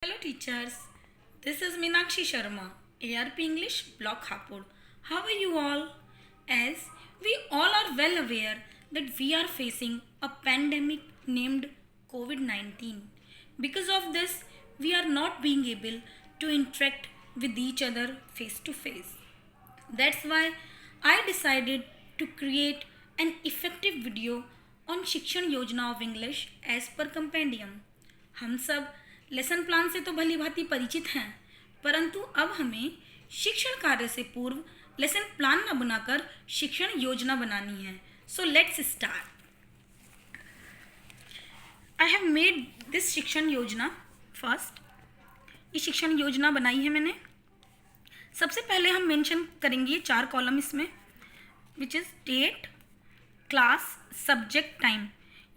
Hello teachers, this is Meenakshi Sharma, ARP English Block Hapur. How are you all? As we all are well aware that we are facing a pandemic named COVID-19. Because of this, we are not being able to interact with each other face to face. That's why I decided to create an effective video on शिक्षण योजना of English edge पर compendium. हम सब lesson plan से तो भली भांति परिचित हैं, परंतु अब हमें शिक्षण कार्य से पूर्व लेसन प्लान न बनाकर शिक्षण योजना बनानी है. So let's start. I have made this शिक्षण योजना फर्स्ट. ये शिक्षण योजना बनाई है मैंने. सबसे पहले हम मेंशन करेंगे 4 कॉलम इसमें, which is date, class, subject, time.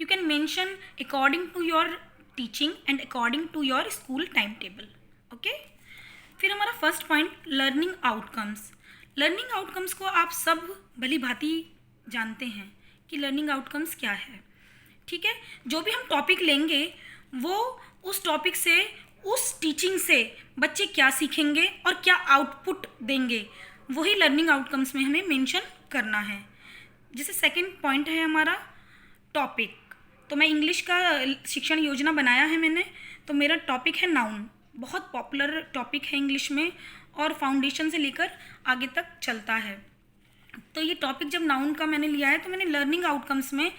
You can mention according to your teaching and according to your school time table. Okay. फिर हमारा first point learning outcomes. Learning outcomes को आप सब भली भांति जानते हैं कि लर्निंग आउटकम्स क्या है. ठीक है. जो भी हम टॉपिक लेंगे वो उस टॉपिक से, उस टीचिंग से बच्चे क्या सीखेंगे और क्या आउटपुट देंगे, वही लर्निंग आउटकम्स में हमें मेंशन करना है. जैसे सेकंड पॉइंट है हमारा टॉपिक. तो मैं इंग्लिश का शिक्षण योजना बनाया है मैंने, तो मेरा टॉपिक है नाउन. बहुत पॉपुलर टॉपिक है इंग्लिश में और फाउंडेशन से लेकर आगे तक चलता है. तो ये टॉपिक जब नाउन का मैंने लिया है तो मैंने लर्निंग आउटकम्स में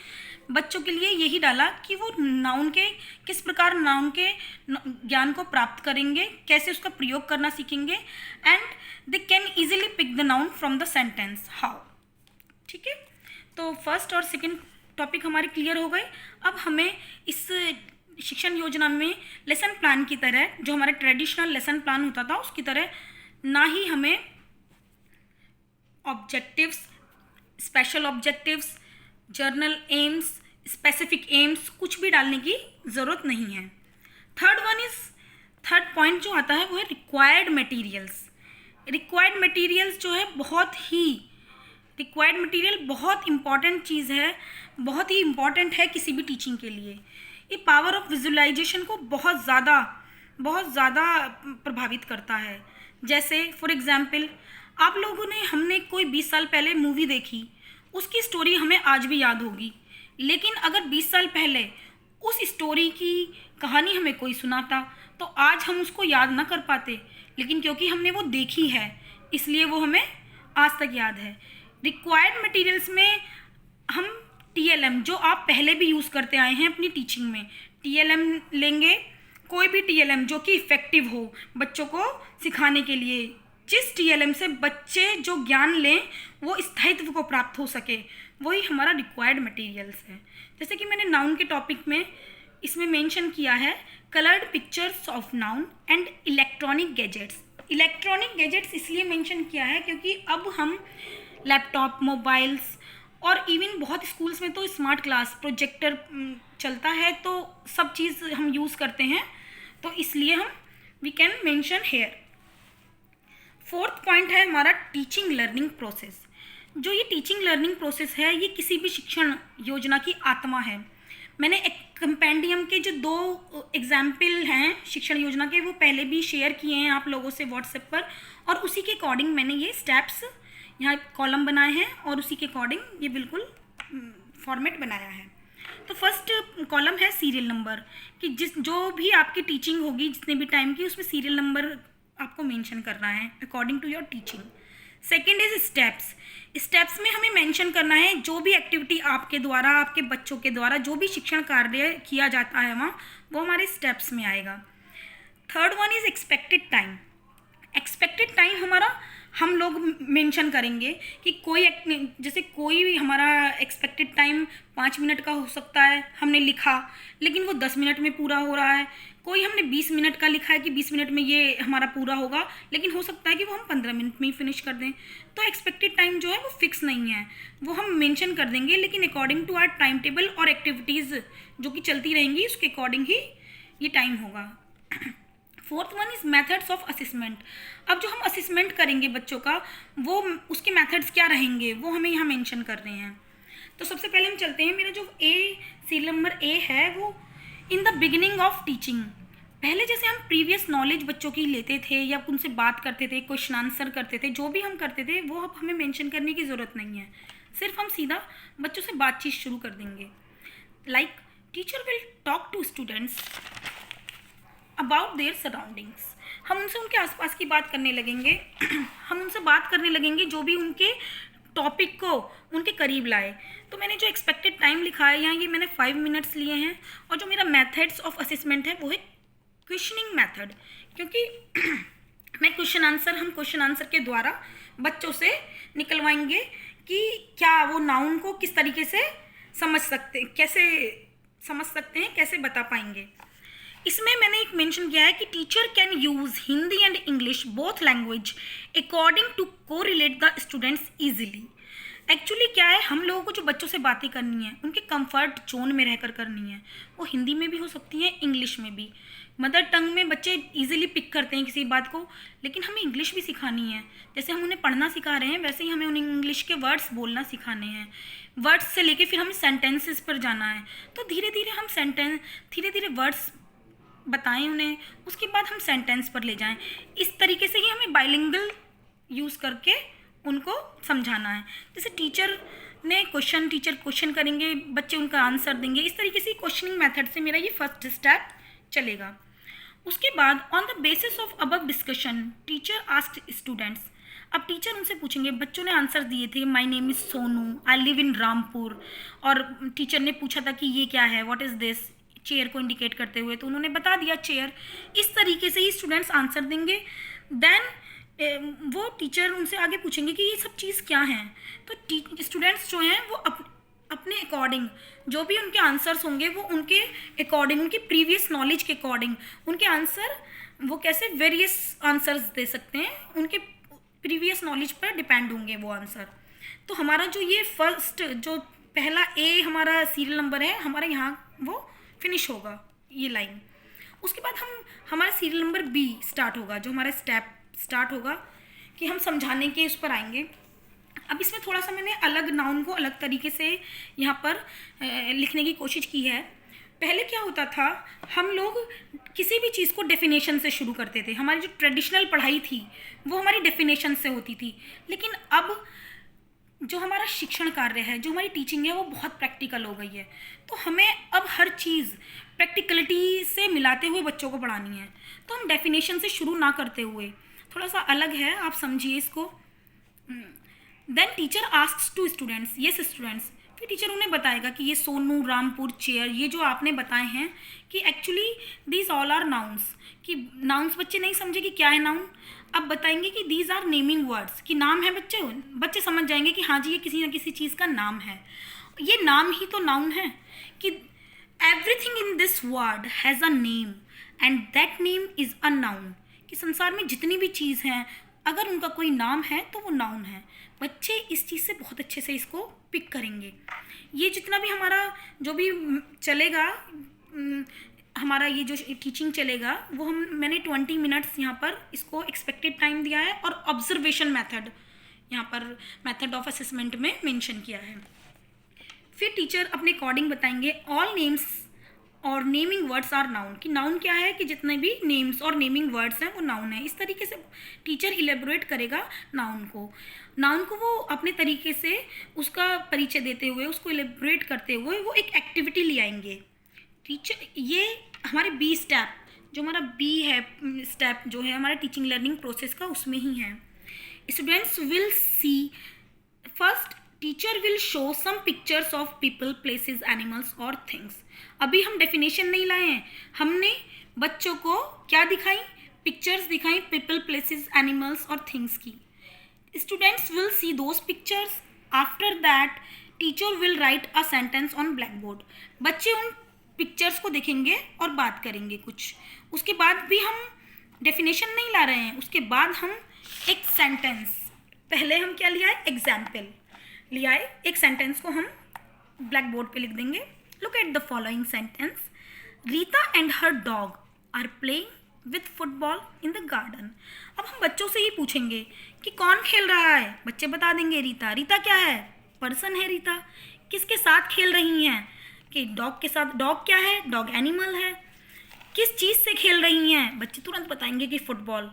बच्चों के लिए यही डाला कि वो नाउन के किस प्रकार नाउन के ज्ञान को प्राप्त करेंगे, कैसे उसका प्रयोग करना सीखेंगे, and they can easily pick the noun from the sentence how. ठीक है. तो फर्स्ट और सेकंड टॉपिक हमारे क्लियर हो गए. अब हमें इस शिक्षण योजना में लेसन प्लान की तरह, जो हमारा ट्रेडिशनल लेसन प्लान होता था उसकी तरह, ना ही हमें objectives, special objectives, journal AIIMS, specific AIIMS कुछ भी डालने की ज़रूरत नहीं है. थर्ड पॉइंट जो आता है वो है रिक्वायर्ड मटेरियल्स. रिक्वायर्ड मटेरियल्स जो है रिक्वायर्ड मटेरियल बहुत इंपॉर्टेंट चीज़ है, बहुत ही इंपॉर्टेंट है किसी भी टीचिंग के लिए. ये पावर ऑफ विजुअलाइजेशन को बहुत ज़्यादा प्रभावित करता है. जैसे फॉर एग्जांपल हमने कोई 20 साल पहले मूवी देखी, उसकी स्टोरी हमें आज भी याद होगी. लेकिन अगर 20 साल पहले उस स्टोरी की कहानी हमें कोई सुनाता तो आज हम उसको याद ना कर पाते, लेकिन क्योंकि हमने वो देखी है इसलिए वो हमें आज तक याद है. रिक्वायर्ड मटेरियल्स में हम TLM, जो आप पहले भी यूज़ करते आए हैं अपनी टीचिंग में, TLM लेंगे. कोई भी TLM जो कि इफ़ेक्टिव हो बच्चों को सिखाने के लिए, जिस TLM से बच्चे जो ज्ञान लें वो स्थायित्व को प्राप्त हो सके, वही हमारा रिक्वायर्ड मटेरियल्स है. जैसे कि मैंने नाउन के टॉपिक में इसमें मेंशन किया है coloured pictures of noun and electronic gadgets. Electronic gadgets इसलिए मेंशन किया है क्योंकि अब हम लैपटॉप, मोबाइल्स और इवन बहुत स्कूल्स में तो स्मार्ट क्लास प्रोजेक्टर चलता है, तो सब चीज़ हम यूज़ करते हैं, तो इसलिए we can mention here. Fourth point है हमारा टीचिंग लर्निंग प्रोसेस. जो ये टीचिंग लर्निंग प्रोसेस है ये किसी भी शिक्षण योजना की आत्मा है. मैंने एक कंपेंडियम के जो 2 एग्जाम्पल हैं शिक्षण योजना के, वो पहले भी शेयर किए हैं आप लोगों से व्हाट्सएप पर, और उसी के अकॉर्डिंग मैंने ये स्टेप्स यहाँ कॉलम बनाए हैं और उसी के अकॉर्डिंग ये बिल्कुल फॉर्मेट बनाया है. तो फर्स्ट कॉलम है सीरियल नंबर, कि जो भी आपकी टीचिंग होगी जितने भी टाइम की, उसमें सीरियल नंबर आपको मेंशन करना है according to your teaching. Second is steps. Steps में हमें मेंशन करना है जो भी एक्टिविटी आपके द्वारा, आपके बच्चों के द्वारा जो भी शिक्षण कार्य किया जाता है वहाँ, वो हमारे स्टेप्स में आएगा. Third one is expected time. Expected time हमारा हम लोग मेंशन करेंगे कि कोई हमारा एक्सपेक्टेड टाइम 5 मिनट का हो सकता है, हमने लिखा लेकिन वो 10 मिनट में पूरा हो रहा है. कोई हमने 20 मिनट का लिखा है कि 20 मिनट में ये हमारा पूरा होगा, लेकिन हो सकता है कि वो हम 15 मिनट में ही फिनिश कर दें. तो एक्सपेक्टेड टाइम जो है वो फिक्स नहीं है, वो हम मेंशन कर देंगे, लेकिन according to our time table और एक्टिविटीज़ जो कि चलती रहेंगी उसके अकॉर्डिंग ही ये टाइम होगा. Fourth one is methods of assessment. अब जो हम असेसमेंट करेंगे बच्चों का, वो उसके मेथड्स क्या रहेंगे वो हमें यहाँ मेंशन कर रहे हैं. तो सबसे पहले हम चलते हैं. मेरा जो सीरियल नंबर A है वो in the beginning of teaching. पहले जैसे हम प्रीवियस नॉलेज बच्चों की लेते थे या उनसे बात करते थे, क्वेश्चन आंसर करते थे, जो भी हम करते थे वो अब हमें मेंशन करने की ज़रूरत नहीं है। सिर्फ हम सीधा बच्चों से बातचीत शुरू कर देंगे। Like teacher will talk to students about their surroundings. हम उनसे उनके आसपास की बात करने लगेंगे हम उनसे बात करने लगेंगे जो भी उनके टॉपिक को उनके करीब लाए। तो मैंने जो एक्सपेक्टेड टाइम लिखा है यहाँ, ये मैंने 5 मिनट्स लिए हैं। और जो मेरा मेथड्स ऑफ असेसमेंट है वो है क्वेश्चनिंग मेथड, क्योंकि हम क्वेश्चन आंसर के द्वारा बच्चों से निकलवाएंगे कि क्या वो नाउन को किस तरीके से कैसे समझ सकते हैं, कैसे बता पाएंगे। इसमें मैंने एक मेंशन किया है कि teacher can use Hindi and English both language according to correlate the students easily. Actually क्या है, हम लोगों को जो बच्चों से बातें करनी है उनके कंफर्ट जोन में रहकर करनी है। वो हिंदी में भी हो सकती है, इंग्लिश में भी। मदर टंग में बच्चे इजीली पिक करते हैं किसी बात को, लेकिन हमें इंग्लिश भी सिखानी है। जैसे हम उन्हें पढ़ना सिखा रहे हैं, वैसे ही हमें उन्हें इंग्लिश के वर्ड्स बोलना सिखाने हैं। वर्ड्स से लेके फिर हमें सेंटेंसेस पर जाना है। तो धीरे धीरे वर्ड्स बताएं उन्हें, उसके बाद हम सेंटेंस पर ले जाएं। इस तरीके से ही हमें बाइलिंगुअल यूज़ करके उनको समझाना है। जैसे टीचर क्वेश्चन करेंगे, बच्चे उनका आंसर देंगे। इस तरीके से क्वेश्चनिंग मेथड से मेरा ये फर्स्ट स्टेप चलेगा। उसके बाद on the basis of above discussion teacher asked students. अब टीचर उनसे पूछेंगे, बच्चों ने आंसर दिए थे my name is Sonu, I live in Rampur. और टीचर ने पूछा था कि ये क्या है, व्हाट इज़ दिस, चेयर को इंडिकेट करते हुए, तो उन्होंने बता दिया चेयर। इस तरीके से ही स्टूडेंट्स आंसर देंगे। देन वो टीचर उनसे आगे पूछेंगे कि ये सब चीज़ क्या हैं। तो स्टूडेंट्स जो हैं वो अपने अकॉर्डिंग जो भी उनके आंसर्स होंगे वो उनके अकॉर्डिंग, उनकी प्रीवियस नॉलेज के अकॉर्डिंग उनके आंसर वो कैसे वेरियस आंसर्स दे सकते हैं, उनके प्रीवियस नॉलेज पर डिपेंड होंगे वो आंसर। तो हमारा जो ये फर्स्ट जो पहला ए हमारा सीरियल नंबर है, हमारे यहाँ वो फिनिश होगा ये लाइन। उसके बाद हमारा सीरियल नंबर बी स्टार्ट होगा, जो हमारा स्टेप स्टार्ट होगा कि हम समझाने के उस पर आएंगे। अब इसमें थोड़ा सा मैंने अलग नाउन को अलग तरीके से यहाँ पर लिखने की कोशिश की है। पहले क्या होता था, हम लोग किसी भी चीज़ को डेफिनेशन से शुरू करते थे। हमारी जो ट्रेडिशनल पढ़ाई थी वो हमारी डेफिनेशन से होती थी। लेकिन अब जो हमारा शिक्षण कार्य है, जो हमारी टीचिंग है, वो बहुत प्रैक्टिकल हो गई है। तो हमें अब हर चीज़ प्रैक्टिकलिटी से मिलाते हुए बच्चों को पढ़ानी है। तो हम डेफिनेशन से शुरू ना करते हुए, थोड़ा सा अलग है, आप समझिए इसको। Then teacher asks to students, yes students. फिर टीचर उन्हें बताएगा कि ये सोनू, रामपुर, चेयर, ये जो आपने बताए हैं कि actually these all are nouns. कि नाउन्स बच्चे नहीं समझे कि क्या है नाउन। अब बताएंगे कि दीज आर नेमिंग वर्ड्स, कि नाम है। बच्चे समझ जाएंगे कि हाँ जी ये किसी न किसी चीज़ का नाम है। ये नाम ही तो नाउन है। कि everything in this world has a name and that name is a noun. कि संसार में जितनी भी चीज़ हैं, अगर उनका कोई नाम है तो वो नाउन है। बच्चे इस चीज़ से बहुत अच्छे से इसको पिक करेंगे। ये जितना भी हमारा जो भी चलेगा, हमारा ये जो टीचिंग चलेगा वो मैंने 20 मिनट्स यहाँ पर इसको एक्सपेक्टेड टाइम दिया है। और ऑब्जर्वेशन मेथड यहाँ पर मेथड ऑफ असेसमेंट में मेंशन किया है। फिर टीचर अपने अकॉर्डिंग बताएंगे ऑल नेम्स और नेमिंग वर्ड्स आर नाउन। कि नाउन क्या है, कि जितने भी नेम्स और नेमिंग वर्ड्स हैं वो नाउन है। इस तरीके से टीचर इलेबोरेट करेगा नाउन को वो अपने तरीके से उसका परिचय देते हुए, उसको इलेबोरेट करते हुए वो एक एक्टिविटी ले आएंगे। टीचर, ये हमारे बी स्टेप, जो हमारा बी है स्टेप जो है हमारा टीचिंग लर्निंग प्रोसेस का, उसमें ही है। Students will see, first teacher will show some pictures of people, places, animals और थिंग्स। अभी हम डेफिनेशन नहीं लाए हैं, हमने बच्चों को क्या दिखाई, पिक्चर्स दिखाई पीपल, प्लेसेस, एनिमल्स और थिंग्स की। Students will C those pictures, after that teacher will right a sentence on black board. बच्चे उन पिक्चर्स को देखेंगे और बात करेंगे कुछ। उसके बाद भी हम डेफिनेशन नहीं ला रहे हैं, उसके बाद हम एक सेंटेंस, पहले हम क्या लिया है, एग्जाम्पल लिया है। एक सेंटेंस को हम ब्लैक बोर्ड पे लिख देंगे। Look at the following sentence, Rita and her dog are playing with football in the garden. अब हम बच्चों से ही पूछेंगे कि कौन खेल रहा है, बच्चे बता देंगे रीता। रीता क्या है, पर्सन है रीता। किसके साथ खेल रही हैं, कि डॉग के साथ। डॉग क्या है, डॉग एनिमल है। किस चीज़ से खेल रही हैं, बच्चे तुरंत बताएंगे कि फुटबॉल।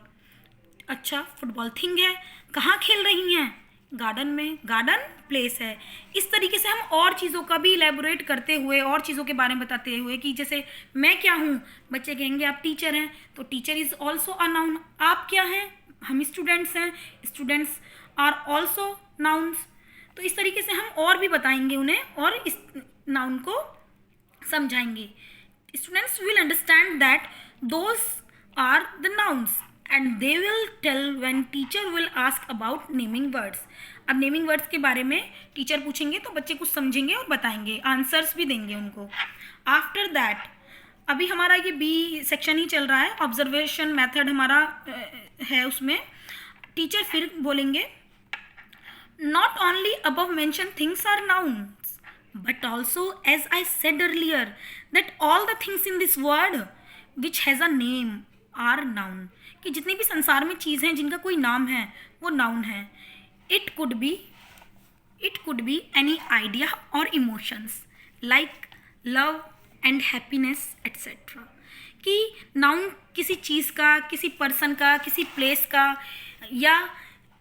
अच्छा, फुटबॉल थिंग है, कहाँ खेल रही हैं, गार्डन में, गार्डन प्लेस है। इस तरीके से हम और चीज़ों का भी इलेबोरेट करते हुए और चीज़ों के बारे में बताते हुए कि जैसे मैं क्या हूँ, बच्चे कहेंगे आप टीचर हैं, तो teacher is also a noun. आप क्या हैं, हम स्टूडेंट्स हैं, स्टूडेंट्स आर ऑल्सो नाउन्स। तो इस तरीके से हम और भी बताएंगे उन्हें और इस नाउन को समझाएंगे। Students will understand that those are the nouns and they will tell when teacher will ask about naming words. अब नेमिंग वर्ड्स के बारे में टीचर पूछेंगे तो बच्चे कुछ समझेंगे और बताएंगे, आंसर्स भी देंगे उनको। आफ्टर दैट, अभी हमारा ये बी सेक्शन ही चल रहा है, ऑब्जर्वेशन मेथड हमारा है, उसमें टीचर फिर बोलेंगे not only above mentioned things are nouns but also, as I said earlier, that all the things in this world which has a name are noun। कि जितनी भी संसार में चीज़ हैं जिनका कोई नाम है वो नाउन है। it could be any idea or emotions like love and happiness etc। कि नाउन किसी चीज़ का, किसी पर्सन का, किसी प्लेस का या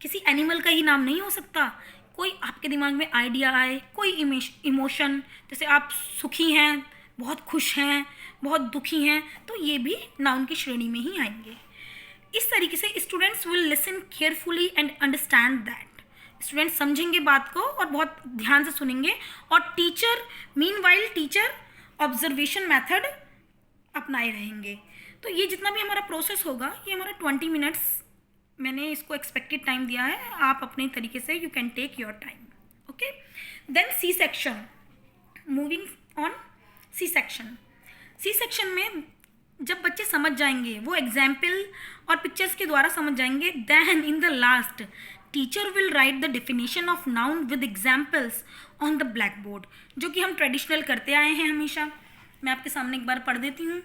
किसी एनिमल का ही नाम नहीं हो सकता। कोई आपके दिमाग में आइडिया आए, कोई इमोशन, जैसे आप सुखी हैं, बहुत खुश हैं, बहुत दुखी हैं, तो ये भी नाउन की श्रेणी में ही आएंगे। इस तरीके से students will listen carefully and understand that. Students समझेंगे बात को और बहुत ध्यान से सुनेंगे, और teacher meanwhile teacher observation method अपनाए रहेंगे। तो ये जितना भी हमारा प्रोसेस होगा, ये हमारा 20 मिनट्स मैंने इसको एक्सपेक्टेड टाइम दिया है। आप अपने तरीके से you can take your time. Okay, then C section, moving on C section. C section में जब बच्चे समझ जाएंगे, वो एग्जाम्पल और पिक्चर्स के द्वारा समझ जाएंगे, then in the last teacher will write the definition of noun with examples on the black board, जो कि हम ट्रेडिशनल करते आए हैं हमेशा। मैं आपके सामने एक बार पढ़ देती हूँ।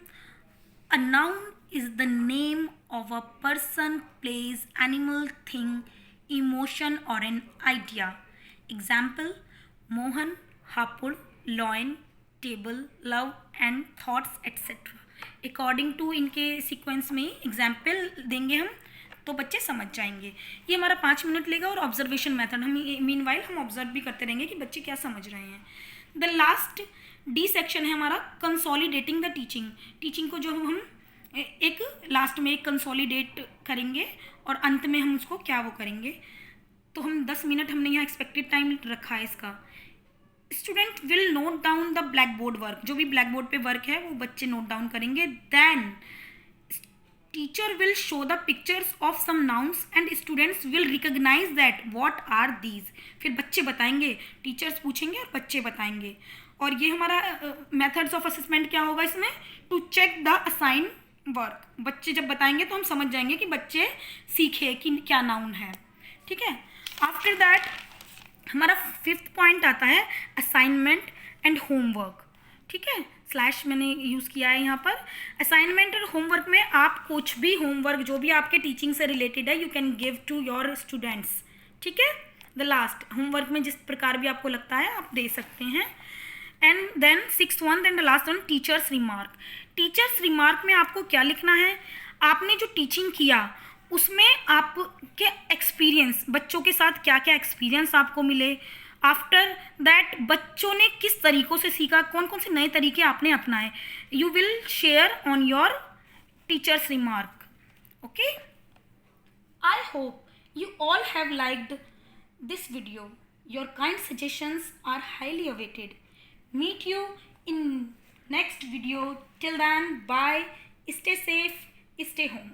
A noun is the name of a person, place, animal, thing, emotion or an idea. Example: Mohan, Hapur, loin, table, love and thoughts etc. According to इनके सीक्वेंस में एग्जाम्पल देंगे हम, तो बच्चे समझ जाएंगे। ये हमारा 5 मिनट लेगा और ऑब्जर्वेशन मेथड हम मीनवाइल हम ऑब्जर्व भी करते रहेंगे कि बच्चे क्या समझ रहे हैं। द लास्ट डी सेक्शन है हमारा कंसोलिडेटिंग द टीचिंग। टीचिंग को जो हम एक लास्ट में एक कंसोलिडेट करेंगे और अंत में हम उसको क्या वो करेंगे। तो हम 10 मिनट हमने यहाँ एक्सपेक्टेड टाइम रखा है इसका। Student will note down the black board work, जो भी ब्लैक बोर्ड पे वर्क है वो बच्चे नोट डाउन करेंगे। Then teacher will show the pictures of some nouns and students will recognise that what are these. फिर बच्चे बताएंगे, टीचर्स पूछेंगे और बच्चे बताएंगे। और ये हमारा मेथड्स ऑफ असेसमेंट क्या होगा इसमें, to check the assign work. बच्चे जब बताएंगे तो हम समझ जाएंगे कि बच्चे सीखे कि क्या नाउन है। ठीक है, आफ्टर दैट हमारा 5th पॉइंट आता है असाइनमेंट एंड होमवर्क। ठीक है, स्लैश मैंने यूज़ किया है यहाँ पर। असाइनमेंट और होमवर्क में आप कुछ भी होमवर्क जो भी आपके टीचिंग से रिलेटेड है, you can give to your students. ठीक है, द लास्ट होमवर्क में जिस प्रकार भी आपको लगता है आप दे सकते हैं। And then 6th one, then the last one, teachers remark. Teachers remark में आपको क्या लिखना है, आपने जो टीचिंग किया उसमें आपके एक्सपीरियंस, बच्चों के साथ क्या क्या एक्सपीरियंस आपको मिले। आफ्टर दैट बच्चों ने किस तरीक़ों से सीखा, कौन कौन से नए तरीके आपने अपनाए, you will share on your teachers remark. Okay, I hope you all have liked this video. Your kind suggestions are highly awaited. Meet you in next video. Till then, bye. Stay safe. Stay home.